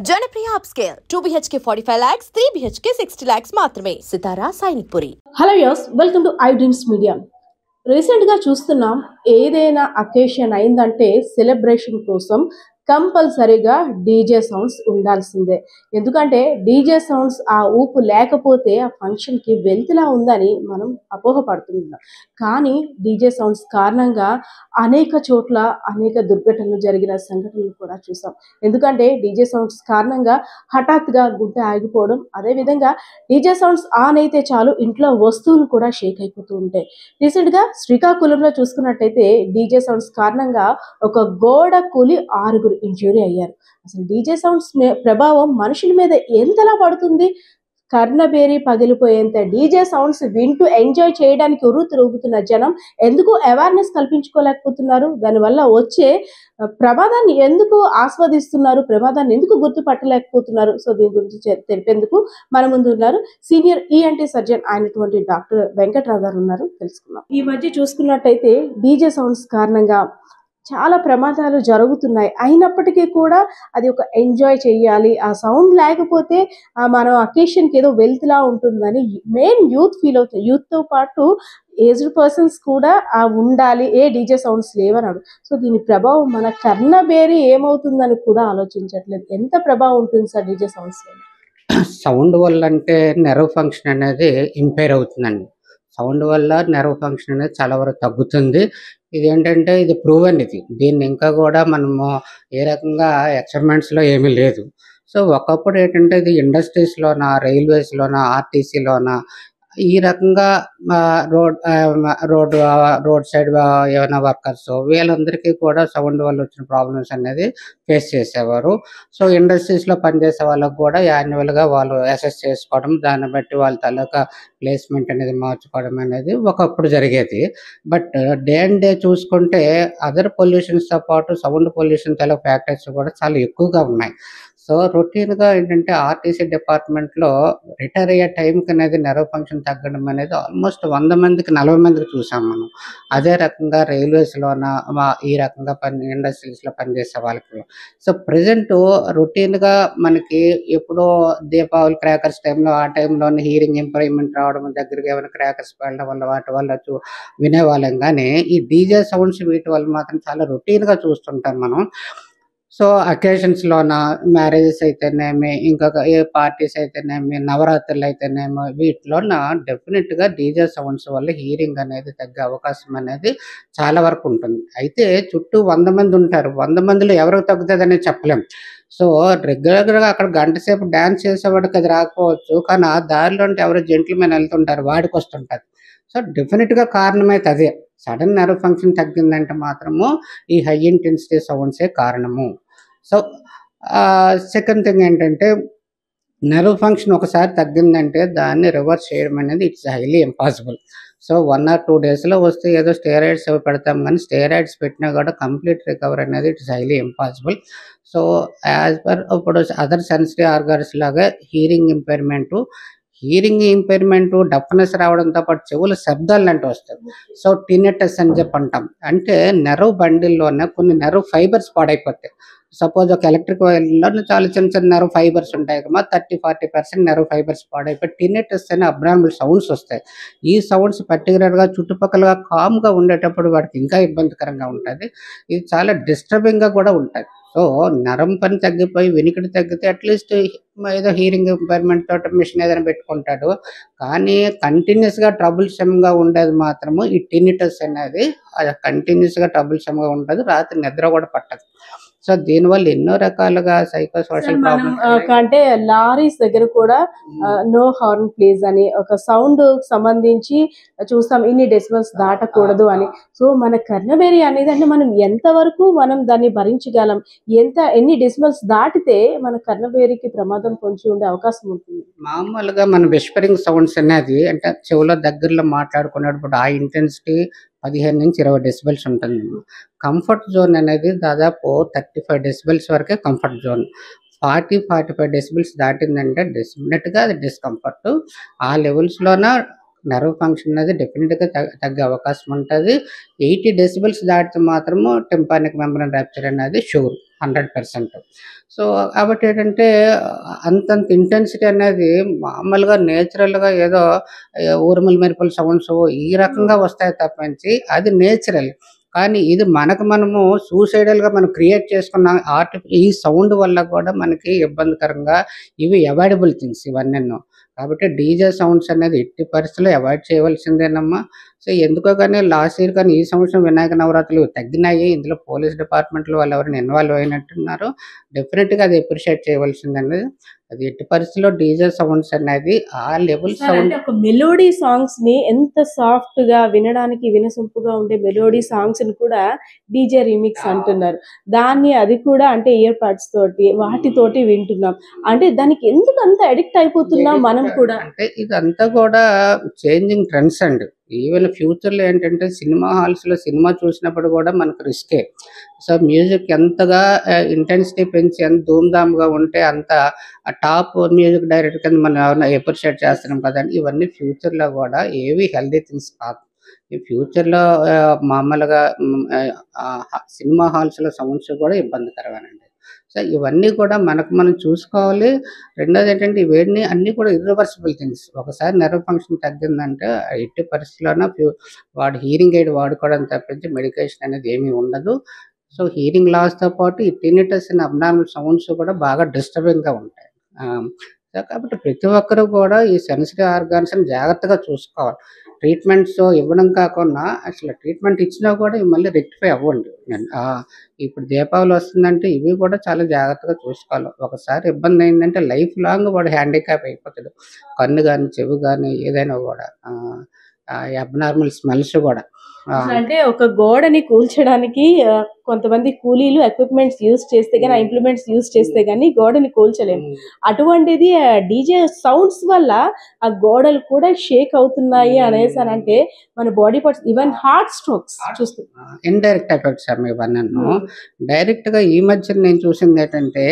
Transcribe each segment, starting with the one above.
Janapriya upscale 2 BHK 45 lakhs, 3 BHK 60 lakhs మాత్రమే. Sitara Sainikpuri. Hello యోస్, welcome to I dreams media. రీసెంట్గా చూస్తున్నాం, ఏదైనా అకేషన్ అయిందంటే సెలబ్రేషన్ కోసం కంపల్సరీగా డీజే సౌండ్స్ ఉండాల్సిందే. ఎందుకంటే డీజే సౌండ్స్ ఆ ఊపు లేకపోతే ఆ ఫంక్షన్కి వెళ్తులా ఉందని మనం అపోహపడుతున్నాం. కానీ డీజే సౌండ్స్ కారణంగా అనేక చోట్ల అనేక దుర్ఘటనలు జరిగిన సంఘటనలు కూడా చూసాం. ఎందుకంటే డీజే సౌండ్స్ కారణంగా హఠాత్తుగా గుండె ఆగిపోవడం, అదేవిధంగా డీజే సౌండ్స్ ఆన్ అయితే చాలు ఇంట్లో వస్తువులు కూడా షేక్ అయిపోతూ ఉంటాయి. రీసెంట్గా శ్రీకాకుళంలో చూసుకున్నట్టయితే డీజే సౌండ్స్ కారణంగా ఒక గోడ కూలి 6 ఇంజ్యూరీ అయ్యారు. అసలు డీజే సౌండ్స్ ప్రభావం మనుషుల మీద ఎంతలా పడుతుంది? కర్ణబేరి పగిలిపోయేంత డీజే సౌండ్స్ వింటూ ఎంజాయ్ చేయడానికి ఉరుతురుగుతున్న జనం ఎందుకు అవేర్నెస్ కల్పించుకోలేకపోతున్నారు? దానివల్ల వచ్చే ప్రమాదాన్ని ఎందుకు ఆస్వాదిస్తున్నారు? ప్రమాదాన్ని ఎందుకు గుర్తుపట్టలేకపోతున్నారు? సో దీని గురించి తెలిపేందుకు మన ముందు ఉన్నారు సీనియర్ ENT సర్జన్ అయినటువంటి డాక్టర్ వెంకట్రావు గారు ఉన్నారు. తెలుసుకుందాం. ఈ మధ్య చూసుకున్నట్టయితే డీజే సౌండ్స్ కారణంగా చాలా ప్రమాదాలు జరుగుతున్నాయి. అయినప్పటికీ కూడా అది ఒక ఎంజాయ్ చేయాలి, ఆ సౌండ్ లేకపోతే మనం అకేషన్కి ఏదో వెళ్తులా ఉంటుందని మెయిన్ యూత్ ఫీల్ అవుతుంది. యూత్తో పాటు ఏజ్డ్ పర్సన్స్ కూడా ఉండాలి, ఏ డీజే సౌండ్స్ లేవన్నాడు. సో దీని ప్రభావం మన కర్ణబేరి ఏమవుతుందని కూడా ఆలోచించట్లేదు. ఎంత ప్రభావం ఉంటుంది సార్ డీజే సౌండ్స్? సౌండ్ వల్ల అంటే నెర్వ్ ఫంక్షన్ అనేది ఇంపైర్ అవుతుందండి. సౌండ్ వల్ల నెర్వ్ ఫంక్షన్ అనేది చాలా వరకు తగ్గుతుంది. ఇదేంటంటే ఇది ప్రూవెన్. దీన్ని ఇంకా కూడా మనము ఏ రకంగా ఎక్స్పెరిమెంట్స్లో ఏమీ లేదు. సో ఒకప్పుడు ఏంటంటే ఇది ఇండస్ట్రీస్లోన, రైల్వేస్లోన, ఆర్టీసీలోన ఈ రకంగా రోడ్ సైడ్ ఏమైనా వర్కర్స్ వీళ్ళందరికీ కూడా సౌండ్ వల్ల వచ్చిన ప్రాబ్లమ్స్ అనేది ఫేస్ చేసేవారు. సో ఇండస్ట్రీస్లో పనిచేసే వాళ్ళకు కూడా యాన్యువల్గా వాళ్ళు అసెస్ చేసుకోవడం, దాన్ని బట్టి వాళ్ళ తాలూకా ప్లేస్మెంట్ అనేది మార్చుకోవడం అనేది ఒకప్పుడు జరిగేది. బట్ డే అండ్ డే చూసుకుంటే అదర్ పొల్యూషన్స్తో పాటు సౌండ్ పొల్యూషన్ తాలూకా ఫ్యాక్టర్స్ కూడా చాలా ఎక్కువగా ఉన్నాయి. సో రొటీన్గా ఏంటంటే ఆర్టీసీ డిపార్ట్మెంట్లో రిటైర్ అయ్యే టైంకి అనేది నెర్వ్ ఫంక్షన్ తగ్గడం అనేది ఆల్మోస్ట్ 100 మందికి 40 మందికి చూసాం మనం. అదే రకంగా రైల్వేస్లోన ఈ రకంగా ఇండస్ట్రీస్లో పనిచేసే వాళ్ళకి. సో ప్రజెంట్ రొటీన్గా మనకి ఎప్పుడో దీపావళి క్రాకర్స్ టైంలో ఆ టైంలోనే హీరింగ్ ఇంప్రూవ్మెంట్ రావడం, దగ్గరికి ఏమైనా క్రాకర్స్ వెళ్ళడం వల్ల వాటి వల్ల వినేవాళ్ళం. కానీ ఈ డీజే సౌండ్స్ వీటి వల్ల మాత్రం చాలా రొటీన్గా చూస్తుంటాం మనం. సో అకేషన్స్లోన మ్యారేజెస్ అయితేనేమి, ఇంకొక ఏ పార్టీస్ అయితేనేమి, నవరాత్రులు అయితేనేమి, వీటిలోన డెఫినెట్గా డీజే సౌండ్స్ వల్ల హీరింగ్ అనేది తగ్గే అవకాశం అనేది చాలా వరకు ఉంటుంది. అయితే చుట్టూ 100 మంది ఉంటారు, 100 మందిలో ఎవరికి తగ్గుతుంది అనేది చెప్పలేం. సో రెగ్యులర్గా అక్కడ గంట సేపు డ్యాన్స్ చేసేవాడికి అది రాకపోవచ్చు, కానీ ఆ దారిలో ఎవరో జెంటిల్మెన్ వెళ్తుంటారు, వాడికి వస్తుంటుంది. సో డెఫినెట్గా కారణం అయితే అదే. సడన్ నెర్వ్ ఫంక్షన్ తగ్గిందంటే మాత్రము ఈ హై ఇంటెన్సిటీ సౌండ్సే కారణము. సో సెకండ్ థింగ్ ఏంటంటే నెర్వ్ ఫంక్షన్ ఒకసారి తగ్గిందంటే దాన్ని రివర్స్ చేయడం అనేది it's highly impossible. So 1 or 2 డేస్లో వస్తే ఏదో స్టెరాయిడ్స్ అవి పెడతాం, కానీ స్టెరాయిడ్స్ పెట్టినా కూడా కంప్లీట్ రికవర్ అనేది it's highly impossible. So as per ఇప్పుడు అదర్ సెన్సిటివ్ ఆర్గాన్స్ లాగా హీరింగ్ ఇంపైర్మెంటు డఫ్నెస్ రావడంతో పాటు చెవుల శబ్దాలు అంటే వస్తాయి. సో టినెటస్ అని చెప్పి అంటాం. అంటే నెర్వ్ బండిల్లోనే కొన్ని నెర్వ్ ఫైబర్స్ పాడైపోతాయి. సపోజ్ ఒక ఎలక్ట్రిక్ వైర్లో చాలా చిన్న నెర్వ్ ఫైబర్స్ ఉంటాయి కదా, 30-40% నెర్వ్ ఫైబర్స్ పాడైపోయి టినెటస్ అనే అబ్నార్మల్ సౌండ్స్ వస్తాయి. ఈ సౌండ్స్ పర్టికులర్గా చుట్టుపక్కల కామ్గా ఉండేటప్పుడు వాడికి ఇంకా ఇబ్బందికరంగా ఉంటుంది. ఇది చాలా డిస్టర్బింగ్గా కూడా ఉంటుంది. సో నరం పని తగ్గిపోయి వినికిడి తగ్గితే అట్లీస్ట్ ఏదో హీరింగ్ ఇంపైర్మెంట్ తోటి మిషన్ ఏదైనా పెట్టుకుంటాడు. కానీ కంటిన్యూస్గా ట్రబుల్సమ్గా ఉండేది మాత్రము ఈ టినిటస్ అనేది కంటిన్యూస్గా ట్రబుల్సమ్గా ఉంటుంది, రాత్రి నిద్ర కూడా పట్టదు. సో దీనివల్ల ఎన్నో రకాలుగా సైకోసోషల్ ప్రాబ్లమ్స్. అంటే లారీస్ దగ్గర కూడా నో హార్న్ ప్లీజ్ అని ఒక సౌండ్ సంబంధించి చూస్తాం, ఇన్ని డెసిబల్స్ దాటకూడదు అని. సో మన కర్ణబేరి అనేది అంటే మనం ఎంతవరకు మనం దాన్ని భరించగలం, ఎన్ని డెసిబల్స్ దాటితే మన కర్ణబేరికి ప్రమాదం పొంచి ఉండే అవకాశం ఉంటుంది? మామూలుగా మన విస్పరింగ్ సౌండ్స్ అనేది అంటే చెవులో దగ్గరలో మాట్లాడుకునేటప్పుడు ఆ ఇంటెన్సిటీ 15-20 డెసిబెల్స్ ఉంటుంది. కంఫర్ట్ జోన్ అనేది దాదాపు 35 డెసిబెల్స్ వరకే కంఫర్ట్ జోన్. 40-45 డెసిబెల్స్ దాటిందంటే డెఫినెట్గా అది డిస్కంఫర్ట్. ఆ లెవెల్స్లోన నెర్వ్ ఫంక్షన్ అనేది డెఫినెట్గా తగ్గే అవకాశం ఉంటుంది. 80 డెసిబెల్స్ దాటితే మాత్రము టింపానిక్ మెంబ్రేన్ ర్యాప్చర్ అనేది షూర్ 100%. సో కాబట్టి ఏంటంటే అంతంత ఇంటెన్సిటీ అనేది మామూలుగా నేచురల్‌గా ఏదో ఉరుములు, మెరుపుల సౌండ్స్ ఈ రకంగా వస్తాయి తప్పించి అది నేచురల్. కానీ ఇది మనకు మనము సూసైడల్‌గా మనం క్రియేట్ చేసుకున్న ఈ సౌండ్ వల్ల కూడా మనకి ఇబ్బందికరంగా ఇవి అవాయిడబుల్ థింగ్స్ ఇవన్నీను. కాబట్టి డీజే సౌండ్స్ అనేది ఎట్టి పరిస్థితుల్లో అవాయిడ్ చేయవలసిందేనమ్మా. సో ఎందుకో గాని లాస్ట్ ఇయర్ కానీ ఈ సంవత్సరం వినాయక నవరాత్రులు తగ్గినాయి. ఇందులో పోలీస్ డిపార్ట్మెంట్‌లో వాళ్ళు ఎవరైనా ఇన్వాల్వ్ అయినట్టున్నారు. డెఫినిట్‌గా అది అప్రిషియేట్ చేయవలసిందండి. అది ఎట్టి పరిస్థితిలో డీజే సౌండ్స్ అనేది ఆ లెవెల్ సార్, సౌండ్ అంటే ఒక మెలోడీ సాంగ్స్ ని ఎంత సాఫ్ట్ గా వినడానికి వినసొంపుగా ఉండే మెలోడీ సాంగ్స్ ని కూడా డీజే రీమిక్స్ అంటున్నారు. అది కూడా అంటే ఇయర్ పాడ్స్ తోటి వాటితోటి వింటున్నాం. అంటే దానికి ఎందుకు అంత అడిక్ట్ అయిపోతున్నాం మనం కూడా? అంటే ఇదంతా కూడా చేంజింగ్ ట్రెండ్స్ అండి. ఈవెన్ ఫ్యూచర్‌లో ఏంటంటే సినిమా హాల్స్‌లో సినిమా చూసినప్పుడు కూడా మనకు రిస్కే. సో మ్యూజిక్ ఎంతగా ఇంటెన్సిటీ పెంచి ఎంత ధూమ్‌ధామ్‌గా ఉంటే అంత టాప్ మ్యూజిక్ డైరెక్టర్ కింద మనం ఎవరినైనా అప్రిషియేట్ చేస్తున్నాం కదండీ! ఇవన్నీ ఫ్యూచర్‌లో కూడా ఏవి హెల్తీ థింగ్స్ కాదు. ఈ ఫ్యూచర్‌లో మామూలుగా సినిమా హాల్స్‌లో సౌండ్స్ కూడా ఇబ్బందికరమేనండి. సో ఇవన్నీ కూడా మనకు మనం చూసుకోవాలి. రెండోదేంటంటే ఇవన్నీ అన్నీ కూడా ఇర్రివర్సిబుల్ థింగ్స్. ఒకసారి నెర్వ్ ఫంక్షన్ తగ్గిందంటే ఎట్టి పరిస్థితిలోన వాడు హీరింగ్ ఎయిడ్ వాడుకోవడం తప్పించి మెడికేషన్ అనేది ఏమీ ఉండదు. సో హీరింగ్ లాస్‌తో పాటు ఈ టినిటస్ అనే అబ్నార్మల్ సౌండ్స్ కూడా బాగా డిస్టర్బింగ్‌గా ఉంటాయి. సో కాబట్టి ప్రతి ఒక్కరు కూడా ఈ సెన్సిటివ్ ఆర్గాన్స్‌ని జాగ్రత్తగా చూసుకోవాలి. ట్రీట్మెంట్స్ ఇవ్వడం కాకుండా అసలు ట్రీట్మెంట్ ఇచ్చినా కూడా ఇవి మళ్ళీ రెక్టిఫై అవ్వండి. ఇప్పుడు దీపావళి వస్తుందంటే ఇవి కూడా చాలా జాగ్రత్తగా చూసుకోవాలి. ఒకసారి ఇబ్బంది అయిందంటే లైఫ్ లాంగ్ వాడు హ్యాండిక్యాప్ అయిపోతాడు. కన్ను గాని, చెవి గాని ఏదైనా కూడా అబ్నార్మల్ స్మెల్స్ కూడా. అంటే ఒక గోడని కూల్చడానికి కొంతమంది కూలీలు ఎక్విప్మెంట్స్ యూజ్ చేస్తే గానీ, ఇంప్లిమెంట్స్ యూజ్ చేస్తే గానీ గోడని కూల్చలేము. అటువంటిది డీజే సౌండ్స్ వల్ల ఆ గోడలు కూడా షేక్ అవుతున్నాయి అనేసానంటే మన body parts even heart strokes చూస్తున్నాం. ఇండైరెక్ట్ ఎఫెక్ట్స్ అమ్మ ఇవన్నీను. డైరెక్ట్‌గా ఈ మధ్యన నేను చూసిందేంటంటే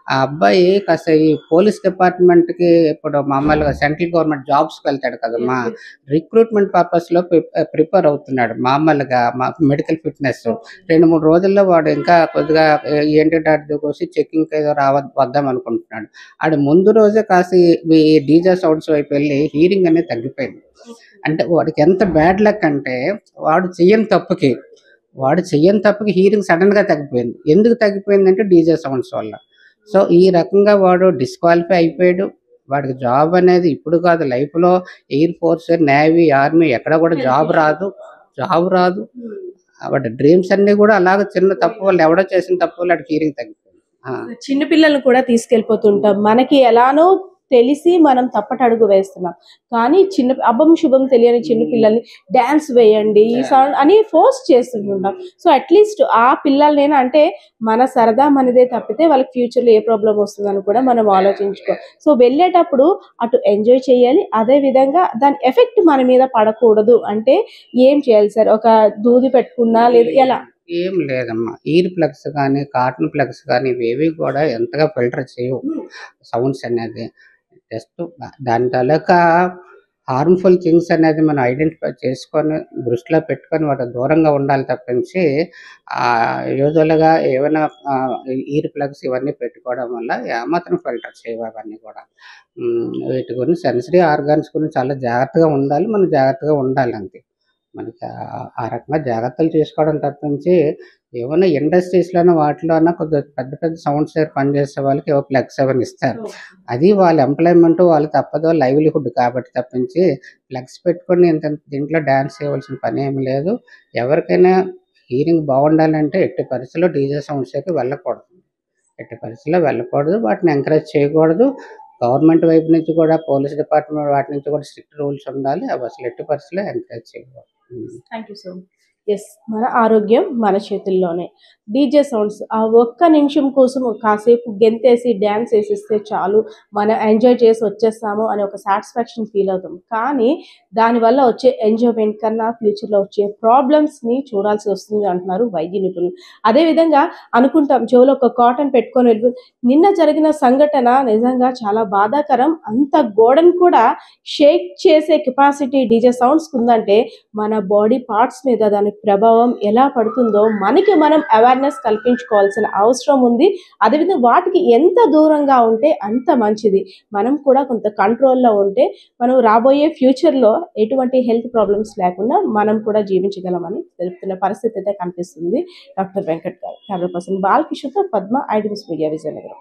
ఆ అబ్బాయి కాస్త ఈ పోలీస్ డిపార్ట్మెంట్‌కి ఇప్పుడు మామూలుగా సెంట్రల్ గవర్నమెంట్ జాబ్స్‌కి వెళ్తాడు కదమ్మా! రిక్రూట్మెంట్ పర్పస్‌లో ప్రిపేర్ అవుతున్నాడు. మామూలుగా మెడికల్ ఫిట్‌నెస్ 2, 3 రోజుల్లో వాడు ఇంకా కొద్దిగా ఏంటి డాక్టర్ కోసి చెకింగ్‌కి ఏదో వద్దాం అనుకుంటున్నాడు. ఆడు ముందు రోజే కాస్త ఈ డీజే సౌండ్స్ వైపు వెళ్ళి హీరింగ్ అనేది తగ్గిపోయింది. అంటే వాడికి ఎంత బ్యాడ్ లక్ అంటే వాడు చెయ్యని తప్పుకి హీరింగ్ సడెన్‌గా తగ్గిపోయింది. ఎందుకు తగ్గిపోయిందంటే డీజే సౌండ్స్ వల్ల. సో ఈ రకంగా వాడు డిస్‌క్వాలిఫై అయిపోయాడు. వాడికి జాబ్ అనేది ఇప్పుడు కాదు లైఫ్‌లో ఎయిర్ ఫోర్స్, నేవీ, ఆర్మీ ఎక్కడ కూడా జాబ్ రాదు. వాడి డ్రీమ్స్ అన్నీ కూడా అలాగే చిన్న తప్పు వల్ల ఎవడో చేసిన తప్పు వల్ల వాడికి హీరింగ్ తగ్గిపోయింది. చిన్న పిల్లల్ని కూడా తీసుకెళ్ళిపోతుంటాం. మనకి ఎలానో తెలిసి మనం తప్పటడుగు వేస్తున్నాం. కానీ అభం శుభం తెలియని చిన్న పిల్లల్ని డాన్స్ వేయండి ఈ సౌండ్ అని ఫోర్స్ చేస్తుంటాం. సో అట్లీస్ట్ ఆ పిల్లలనైనా అంటే మన సరదా మనదే తప్పితే వాళ్ళకి ఫ్యూచర్లో ఏ ప్రాబ్లం వస్తుందని కూడా మనం ఆలోచించుకో. సో వెళ్ళేటప్పుడు అటు ఎంజాయ్ చేయాలి. అదే విధంగా దాని ఎఫెక్ట్ మన మీద పడకూడదు అంటే ఏం చేయాలి సార్? ఒక దూది పెట్టుకున్నా లేదా ఎలా? ఏం లేదమ్మా. ఇయర్ ప్లగ్స్ కానీ, కాటన్ ప్లగ్స్ కానీ ఇవేవి కూడా ఎంతగా ఫిల్టర్ చేయవు సౌండ్స్ అనేది. జస్ట్ దాని తాలూకా హార్మ్‌ఫుల్ థింగ్స్ అనేది మనం ఐడెంటిఫై చేసుకొని, దృష్టిలో పెట్టుకొని వాటికి దూరంగా ఉండాలి తప్పించి యూజువల్‌గా ఏవైనా ఇయర్ ప్లగ్స్ ఇవన్నీ పెట్టుకోవడం వల్ల ఏమాత్రం ఫిల్టర్ చేయవు అవన్నీ కూడా. వీటి గురించి సెన్సిటివ్ ఆర్గాన్స్ గురించి చాలా జాగ్రత్తగా ఉండాలి. మనం జాగ్రత్తగా ఉండాలి అంతే. మనకి ఆ రకంగా జాగ్రత్తలు తీసుకోవడం తప్పించి ఏమన్నా ఇండస్ట్రీస్‌లోనో వాటిలోనో కొద్దిగా పెద్ద పెద్ద సౌండ్స్ దగ్గర పనిచేసే వాళ్ళకి ఏవో ప్లగ్స్ అవన్నీ ఇస్తారు. అది వాళ్ళ ఎంప్లాయ్‌మెంట్ వాళ్ళు తప్పదు లైవ్లీహుడ్ కాబట్టి తప్పించి ప్లగ్స్ పెట్టుకొని దీంట్లో డాన్స్ చేయవలసిన పనేమి లేదు. ఎవరికైనా హీరింగ్ బాగుండాలంటే ఎట్టి పరిస్థితిలో డీజే సౌండ్స్‌కి వెళ్ళకూడదు. వాటిని ఎంకరేజ్ చేయకూడదు. గవర్నమెంట్ వైపు నుంచి కూడా పోలీస్ డిపార్ట్మెంట్ వాటి నుంచి కూడా స్ట్రిక్ట్ రూల్స్ ఉండాలి. అవి అసలు ఎట్టి పరిస్థితిలో ఎంకరేజ్ చేయకూడదు. Thank you so much. Yes, మన ఆరోగ్యం మన చేతుల్లోనే. డీజే సౌండ్స్ ఆ ఒక్క నిమిషం కోసం కాసేపు గెంతేసి డ్యాన్స్ వేసిస్తే చాలు, మనం ఎంజాయ్ చేసి వచ్చేస్తాము అనే ఒక సాటిస్ఫాక్షన్ ఫీల్ అవుతాం. కానీ దానివల్ల వచ్చే ఎంజాయ్మెంట్ కన్నా ఫ్యూచర్లో వచ్చే ప్రాబ్లమ్స్ని చూడాల్సి వస్తుంది అంటున్నారు వైద్య నిపుణులు. అదేవిధంగా అనుకుంటాం చెవులో ఒక కాటన్ పెట్టుకొని నిన్న జరిగిన సంఘటన నిజంగా చాలా బాధాకరం. అంత గోడను కూడా షేక్ చేసే కెపాసిటీ డీజే సౌండ్స్కి ఉందంటే మన బాడీ పార్ట్స్ మీద దాని దాని ప్రభావం ఎలా పడుతుందో మనకి మనం అవేర్నెస్ కల్పించుకోవాల్సిన అవసరం ఉంది. అదేవిధంగా వాటికి ఎంత దూరంగా ఉంటే అంత మంచిది. మనం కూడా కొంత కంట్రోల్లో ఉంటే మనం రాబోయే ఫ్యూచర్లో ఎటువంటి హెల్త్ ప్రాబ్లమ్స్ లేకుండా మనం కూడా జీవించగలమని తెలుపుతున్న పరిస్థితి అయితే కనిపిస్తుంది. డాక్టర్ వెంకట్ గారు. కెమెరా పర్సన్ బాలకిషోర్తో Padma, I dreams media, Vizianagaram.